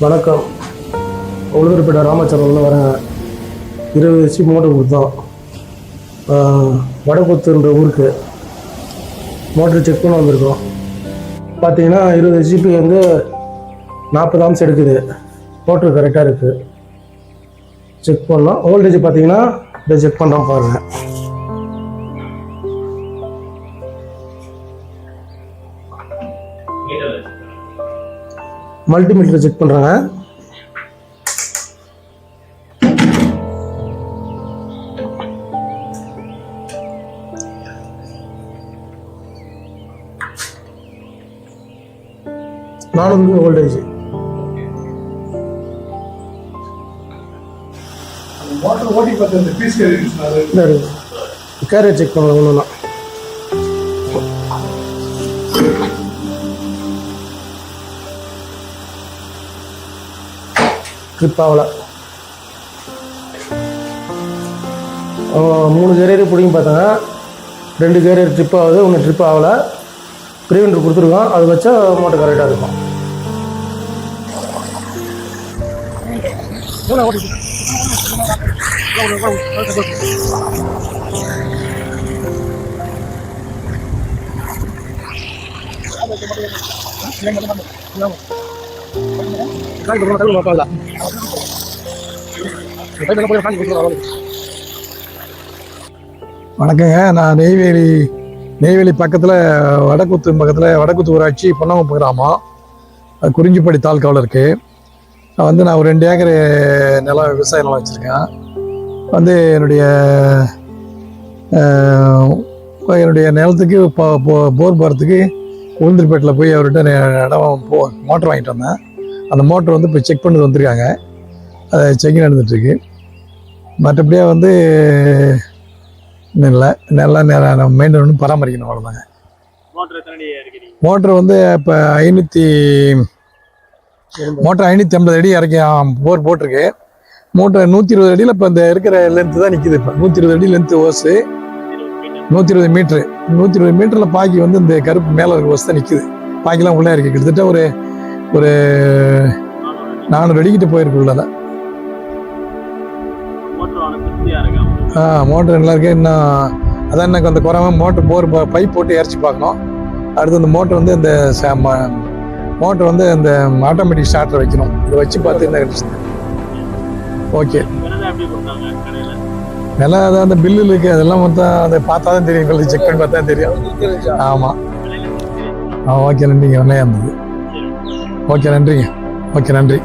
வணக்கம். உளுந்தூர்பேட்டை ராமச்சந்திரன்ல வரேன். 20 HP motor கொடுத்தோம். வடக்குத்துன்ற ஊருக்கு மோட்டர் செக் பண்ண வந்திருக்கோம். பார்த்தீங்கன்னா 20 ஹெச்பி வந்து 40 ஆம்ஸ் எடுக்குது. மோட்ரு கரெக்டாக இருக்குது. செக் பண்ணோம். வோல்டேஜ் பார்த்தீங்கன்னா இதை செக் பண்ணுறோம் பாருங்கள். மல்டிமீட்டர் செக் பண்ணுறாங்க. வோல்டேஜ் கேரியர் செக் பண்ணலாம். ஒன்றுனா ட்ரிப் ஆகலை. 3 கேரியர் பிடிங்கி பார்த்தாங்க. 2 கேரியர் ட்ரிப் ஆகுது, 1 ட்ரிப் ஆகலை. ப்ரிவெண்டர் கொடுத்துருக்கோம். அது வச்சா மோட்டர் கரெக்டாக இருக்கும். வணக்கங்க. நான் நெய்வேலி பக்கத்தில் வடக்குத்து ஊராட்சி பொன்னகுப்பம் கிராமம், குறிஞ்சிப்படி தாலுக்காவில் இருக்குது. நான் ஒரு 2 ஏக்கர் நிலம், விவசாய நிலம் வச்சுருக்கேன். என்னுடைய நிலத்துக்கு போர் போகிறதுக்கு உளுந்தூர்பேட்டில் போய் அவர்கிட்ட இடம் மோட்டர் வாங்கிட்டு வந்தேன். அந்த மோட்டர் இப்போ செக் பண்ணது வந்திருக்காங்க. அதை செக்கிங் நடந்துகிட்ருக்கு. மற்றபடியாக இல்லை, நல்லா மெயின்டைன் பண்ணி பராமரிக்கணும், அவ்வளோதாங்க. மோட்டர் இப்போ 550 அடி இறக்கி போர் போட்டிருக்கு. மோட்டர் 120 அடியில் இப்போ இந்த இருக்கிற லென்த்து தான் நிற்கிது. இப்போ 120 அடி லென்த்து ஓஸு, 120 மீட்ரு. 120 மீட்டரில் பாக்கி இந்த கருப்பு மேலே இருக்க ஓஸ் தான் நிற்கிது. பாக்கிலாம் உள்ளே இருக்குது. கிட்டத்தட்ட ஒரு 400 அடிக்கிட்ட போயிருக்குள்ள. மோட்டர் நல்லா இருக்கு. இன்னும் அதான் எனக்கு அந்த குறைவா மோட்டர் போர் பைப் போட்டு இறச்சி பார்க்கணும். அடுத்து அந்த மோட்டர் இந்த அந்த ஆட்டோமேட்டிக் ஸ்டார்டர் வைக்கணும். இதை வச்சு பார்த்து என்ன கண்டிஷன். ஓகே, நல்லா அதான் அந்த பில்லு இருக்கு. அதெல்லாம் மொத்தம் அதை பார்த்தா தான் தெரியும். செக் பண்ணி பார்த்தா தான் தெரியும். ஆமாம். ஓகே, நன்றிங்க. நல்லா இருந்தது. ஓகே, நன்றிங்க. ஓகே, நன்றி.